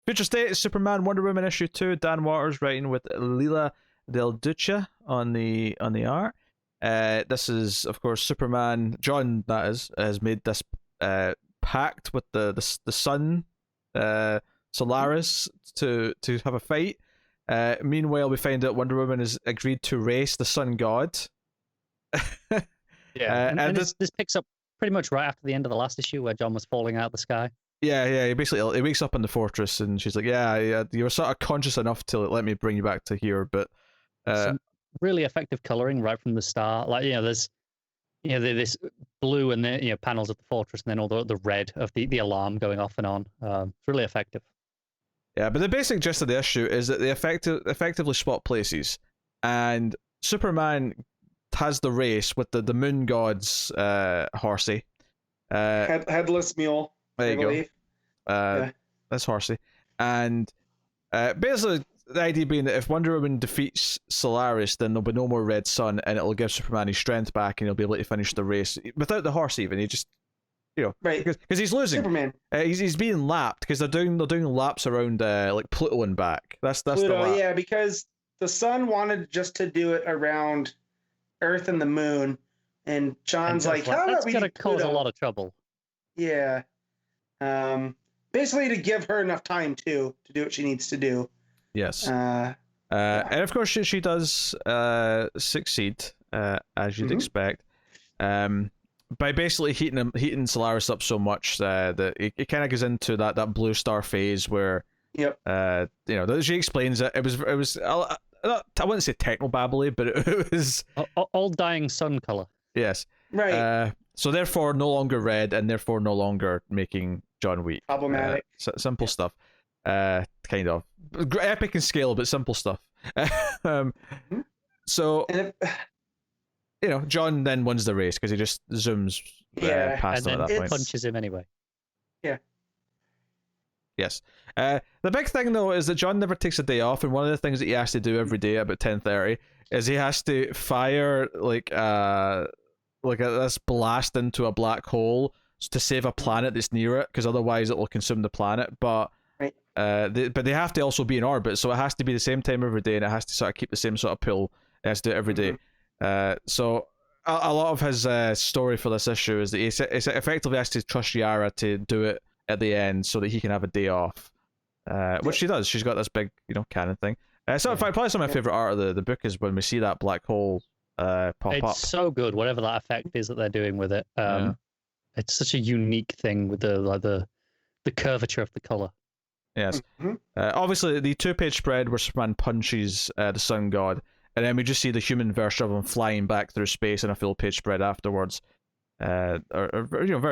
Future State, Superman, Wonder Woman issue 2. Dan Waters writing with Lila Del Duce on the art. This is, of course, Superman. John, that is, has made this pact with the sun, Solaris, to have a fight. Meanwhile, we find out Wonder Woman has agreed to race the sun god. Yeah, and this picks up pretty much right after the end of the last issue where John was falling out of the sky. Yeah. He wakes up in the fortress and she's like, "Yeah, you were sort of conscious enough to let me bring you back to here." But some really effective coloring right from the start. Like there's this blue and the panels of the fortress, and then all the red of the alarm going off and on. It's really effective. Yeah, but the basic gist of the issue is that they effectively swap places, and Superman has the race with the moon god's horsey. Headless mule. There you go. That's horsey. And basically, the idea being that if Wonder Woman defeats Solaris, then there'll be no more Red Sun, and it'll give Superman his strength back, and he'll be able to finish the race without the horse. Even he just, right, because he's losing. Superman. He's being lapped because they're doing laps around like Pluto and back. That's Pluto, the lap. Yeah, because the sun wanted just to do it around Earth and the moon, and John's like, "How about we do that's gonna cause a lot of trouble." Yeah. Basically to give her enough time to do what she needs to do. Yes. And of course she does succeed, as you'd expect, by basically heating Solaris up so much that it kind of goes into that blue star phase where she explains it was I wouldn't say technobabbly, but it was all dying sun color. Yes. Right. So therefore no longer red, and therefore no longer making John weak. Problematic. Simple stuff. Kind of epic in scale, but simple stuff. So John then wins the race because he just zooms past him at that point. Punches him anyway. Yeah. Yes. The big thing though is that John never takes a day off, and one of the things that he has to do every day about 10:30 is he has to fire this blast into a black hole to save a planet that's near it, because otherwise it will consume the planet. But they have to also be in orbit, so it has to be the same time every day, and it has to sort of keep the same sort of pull. It has to do it every day. So a lot of his story for this issue is that he effectively has to trust Yara to do it at the end so that he can have a day off, which she does. She's got this big cannon thing. In fact, probably some of my favorite art of the book is when we see that black hole pop up. It's so good, whatever that effect is that they're doing with it. It's such a unique thing with the curvature of the color. Yes. Obviously, the 2-page spread where Superman punches the sun god, and then we just see the human version of him flying back through space in a full-page spread afterwards. Very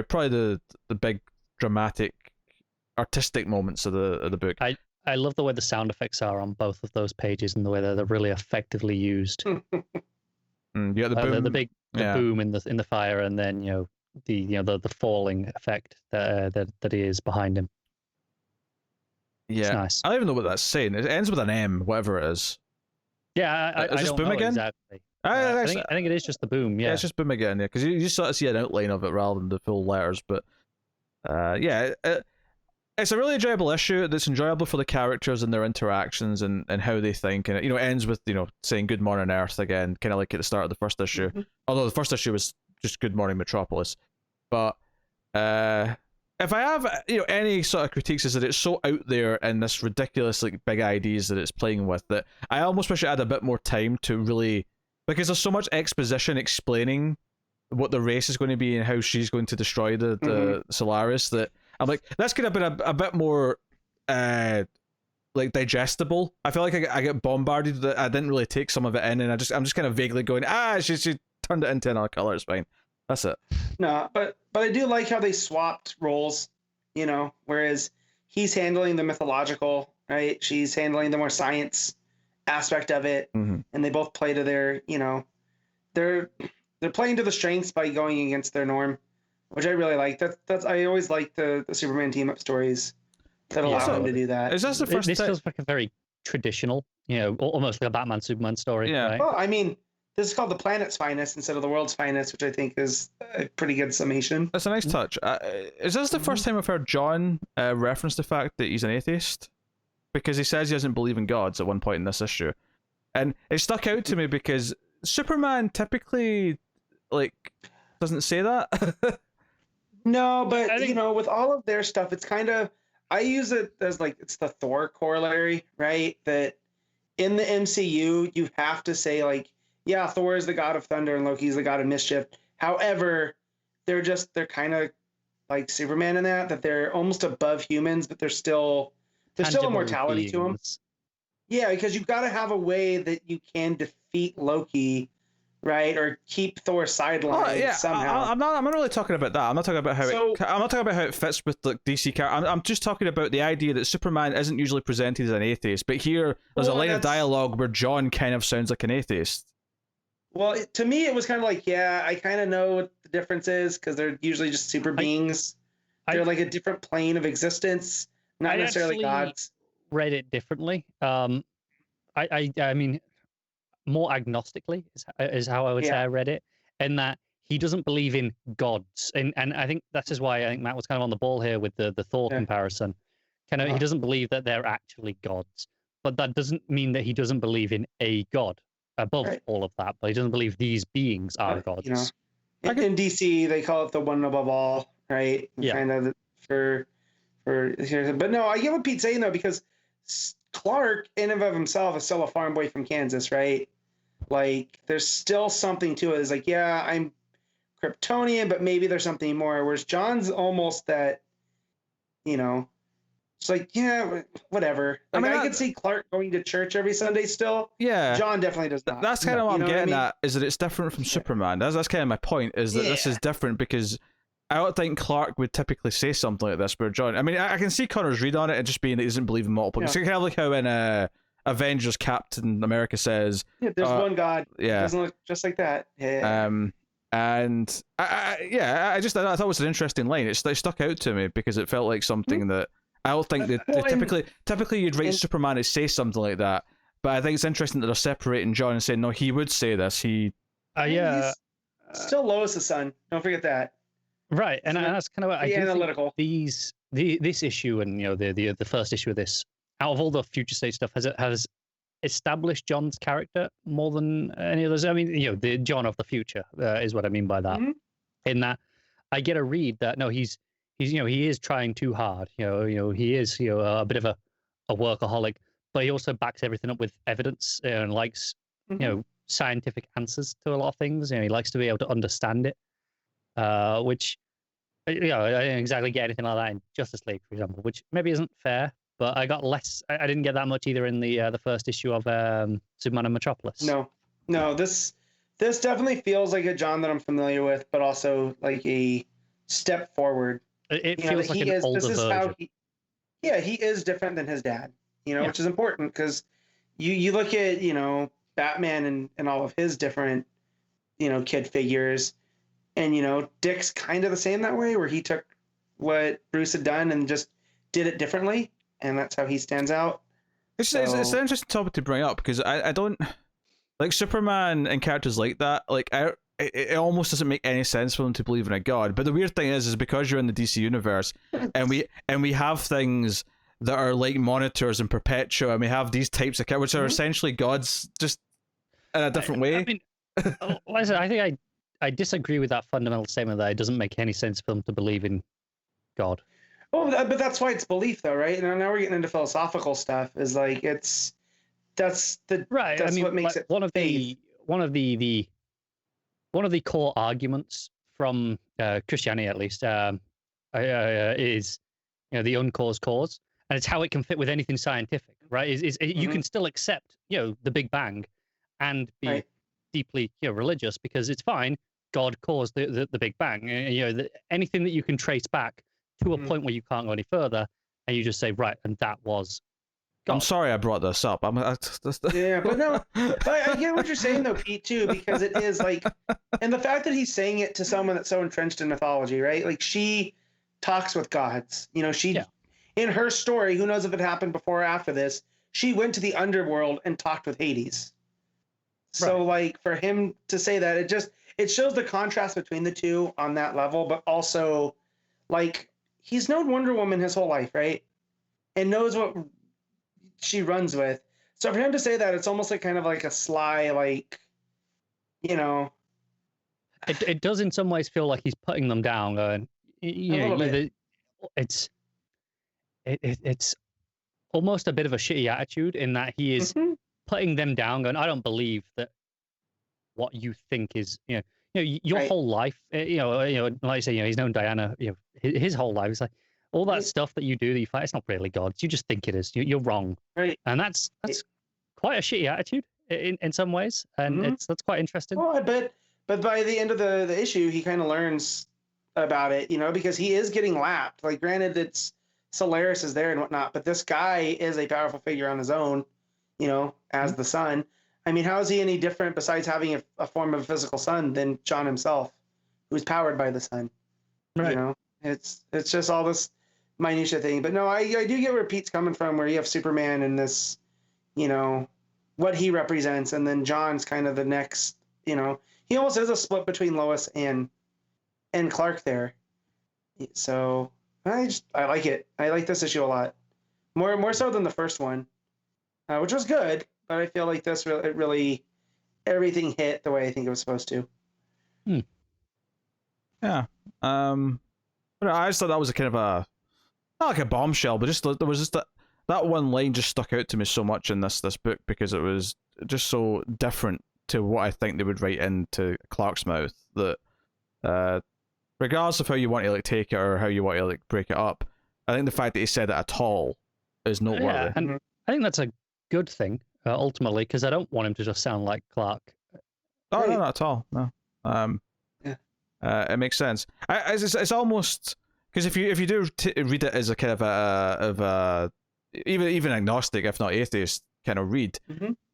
probably the big dramatic, artistic moments of the book. I love the way the sound effects are on both of those pages and the way they're really effectively used. You got the boom, the big boom in the fire, and then the falling effect that is behind him. Yeah, it's nice. I don't even know what that's saying. It ends with an M, whatever it is. Yeah, I just don't boom know again. Exactly. I think it is just the boom. Yeah, it's just boom again. Yeah, because you sort of see an outline of it rather than the full letters. But it's a really enjoyable issue. That's enjoyable for the characters and their interactions and how they think. And it ends with saying "Good Morning Earth" again, kind of like at the start of the first issue. Although the first issue was just "Good Morning Metropolis." But if I have any sort of critiques, is that it's so out there and this ridiculous big ideas that it's playing with, that I almost wish it had a bit more time to really, because there's so much exposition explaining what the race is going to be and how she's going to destroy the Solaris, that I'm like, that's could have been a bit more digestible. I feel like I get bombarded that I didn't really take some of it in, and I'm just kind of vaguely going, she turned it into another color, it's fine. That's it. No, but I do like how they swapped roles, whereas he's handling the mythological, right? She's handling the more science aspect of it, and they both play to their, they're playing to the strengths by going against their norm, which I really like. That's I always like the Superman team up stories that allow them to do that. Is this the first? This feels like a very traditional, almost like a Batman Superman story. Yeah. Right? Well, I mean, this is called the planet's finest instead of the world's finest, which I think is a pretty good summation. That's a nice touch. Is this the first time I've heard John reference the fact that he's an atheist? because he says he doesn't believe in gods at one point in this issue, and it stuck out to me because Superman typically like doesn't say that. No, but I think- you know, with all of their stuff, it's kind of, I use it as like it's the Thor corollary, right? That in the MCU you have to say like, yeah, Thor is the god of thunder and Loki's the god of mischief. However, they're kind of like Superman in that they're almost above humans, but there's still Tangible immortality to them. beings. Yeah, because you've got to have a way that you can defeat Loki, right, or keep Thor sidelined somehow. I'm not really talking about that. I'm not talking about how I'm not talking about how it fits with the DC character. I'm just talking about the idea that Superman isn't usually presented as an atheist, but here there's a line of dialogue where John kind of sounds like an atheist. Well, to me, it was kind of like, yeah, I kind of know what the difference is because they're usually just super beings. They're like a different plane of existence, not necessarily gods. Read it differently. I mean, more agnostically is how I would say I read it, in that he doesn't believe in gods, and I think that is why I think Matt was kind of on the ball here with the Thor comparison. He doesn't believe that they're actually gods, but that doesn't mean that he doesn't believe in a god above all of that. But he doesn't believe these beings are gods. You know, in DC, they call it the one above all, right? Yeah. Kind of for here, but no, I get what Pete's saying though, because Clark, in and of himself, is still a farm boy from Kansas, right? Like, there's still something to it. It's like, yeah, I'm Kryptonian, but maybe there's something more. Whereas John's almost that, you know, it's like, yeah, whatever. Like, I could see Clark going to church every Sunday still. Yeah. John definitely does not. That's kind of what I'm getting at, is that it's different from Superman. That's kind of my point, is that this is different because I don't think Clark would typically say something like this, where John, I mean, I can see Connor's read on it and just being that he doesn't believe in multiple. It's kind of like how in Avengers Captain America says, there's one God. Yeah. It doesn't look just like that. Yeah. And I thought it was an interesting line. It stuck out to me because it felt like something that I don't think that typically you'd write Superman to say something like that, but I think it's interesting that they're separating John and saying no, he would say this. He's still Lois' son. Don't forget that. Right, and that's kind of what I do analytical. Think this issue and the first issue of this, out of all the Future State stuff, has established John's character more than any others. I mean, the John of the future is what I mean by that. Mm-hmm. In that, I get a read that no, he is trying too hard. He is a bit of a workaholic, but he also backs everything up with evidence and likes scientific answers to a lot of things. He likes to be able to understand it, which I didn't exactly get anything like that in Justice League, for example, which maybe isn't fair. But I got less. I didn't get that much either in the first issue of Superman and Metropolis. No, this definitely feels like a John that I'm familiar with, but also like a step forward. It feels like an older version. He is different than his dad. Which is important because you look at Batman and all of his different kid figures, and Dick's kind of the same that way, where he took what Bruce had done and just did it differently. And that's how he stands out. It's an interesting topic to bring up because I don't like Superman and characters like that. Like it almost doesn't make any sense for them to believe in a god. But the weird thing is because you're in the DC universe and we have things that are like monitors and Perpetua, and we have these types of characters which are essentially gods, just in a different way. I mean, listen, I think I disagree with that fundamental statement that it doesn't make any sense for them to believe in God. Well, but that's why it's belief, though, right? And now we're getting into philosophical stuff. Is like that's right. That's what makes it one of the core arguments from Christianity, at least, is the uncaused cause, and it's how it can fit with anything scientific, right? You can still accept the Big Bang and be deeply religious because it's fine. God caused the Big Bang. Anything that you can trace back to a point where you can't go any further, and you just say, right, and that was God. I'm sorry I brought this up. Yeah, but no, I get what you're saying, though, Pete, too, because it is like, and the fact that he's saying it to someone that's so entrenched in mythology, right? Like, she talks with gods. In her story, who knows if it happened before or after this, she went to the underworld and talked with Hades. So, like, for him to say that, it shows the contrast between the two on that level, but also, like, he's known Wonder Woman his whole life, right? And knows what she runs with. So for him to say that, it's almost like kind of like a sly, like, you know. It does in some ways feel like he's putting them down, going, you know, little bit. It's almost a bit of a shitty attitude in that he is putting them down, going, I don't believe that what you think is, your Right. whole life, like I say, he's known Diana, his whole life. It's like all that Right. stuff that you do that you fight, it's not really God. You just think it is. You're wrong. Right. And that's quite a shitty attitude in some ways. And that's quite interesting. Well, but by the end of the issue, he kind of learns about it, because he is getting lapped. Like, granted, it's Solaris is there and whatnot, but this guy is a powerful figure on his own, as the son. I mean, how is he any different besides having a form of a physical son than John himself, who's powered by the sun? Right. It's just all this minutia thing. But no, I do get where Pete's coming from, where you have Superman and this, what he represents, and then John's kind of the next, he almost is a split between Lois and Clark there. So I like it. I like this issue a lot, more so than the first one, which was good. But I feel like this really everything hit the way I think it was supposed to. Yeah. But I just thought that was a kind of not like a bombshell, but just there was just that one line just stuck out to me so much in this book because it was just so different to what I think they would write into Clark's mouth, that regardless of how you want to like take it or how you want to like break it up, I think the fact that he said it at all is noteworthy. Yeah, and I think that's a good thing ultimately, because I don't want him to just sound like Clark. Oh, Right. no, not at all. No. It makes sense. It's almost because if you do read it as a kind of a even agnostic, if not atheist, kind of read,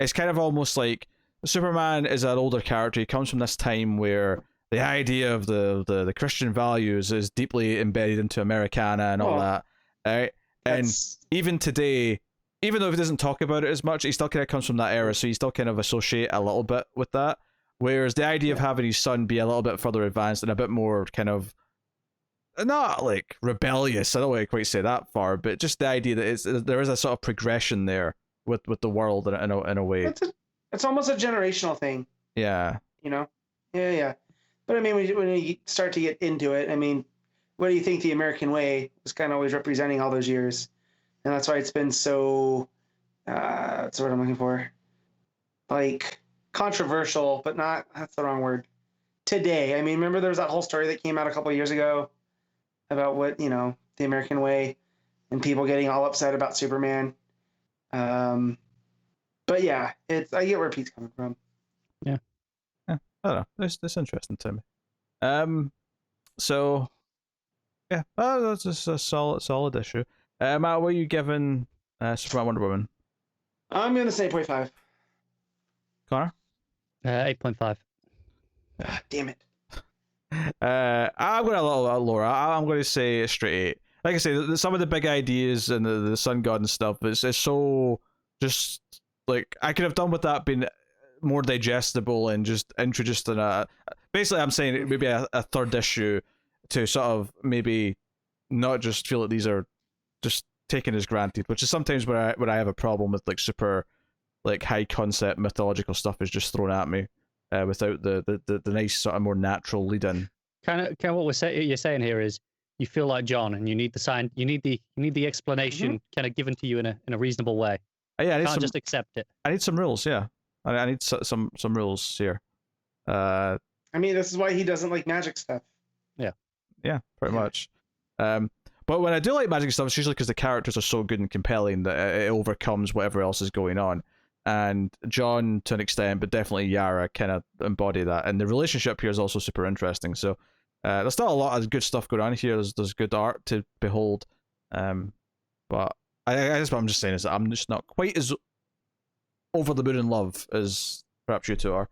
it's kind of almost like Superman is an older character. He comes from this time where the idea of the Christian values is deeply embedded into Americana and all that, right? And even today, even though he doesn't talk about it as much, he still kind of comes from that era, so you still kind of associate a little bit with that. Whereas the idea of having his son be a little bit further advanced and a bit more kind of not like rebellious, I don't want to quite say that far, but just the idea that there is a sort of progression there with the world in a way. It's almost a generational thing. Yeah. Yeah. But I mean, when you start to get into it, I mean, what do you think the American way was kind of always representing all those years? And that's why it's been so, that's what I'm looking for. Like, controversial, but not, that's the wrong word. Today. I mean, remember there was that whole story that came out a couple of years ago about what, the American way and people getting all upset about Superman. But yeah, I get where Pete's coming from. Yeah. I don't know. That's interesting to me. So yeah, that's just a solid issue. Matt, what are you giving Superman Wonder Woman? I'm going to say 8.5. Connor? 8.5. Damn it. I'm going a little lower. I'm going to say a straight 8. Like I say, some of the big ideas and the sun god and stuff, it's so just like I could have done with that being more digestible and just introduced in a. Basically, I'm saying maybe a third issue to sort of maybe not just feel that these are just taken as granted, which is sometimes where I have a problem with like super like high concept mythological stuff is just thrown at me without the nice sort of more natural lead in. Kind of what you're saying here is you feel like John and you need the sign, you need the explanation kind of given to you in a reasonable way. Yeah, I can't just accept it. I need some rules. Yeah, I need some rules here. I mean, this is why he doesn't like magic stuff. Yeah, pretty much. But when I do like magic stuff, it's usually because the characters are so good and compelling that it overcomes whatever else is going on. And John, to an extent, but definitely Yara kind of embody that. And the relationship here is also super interesting. So there's still a lot of good stuff going on here. There's good art to behold. But I guess what I'm just saying is that I'm just not quite as over the moon in love as perhaps you two are.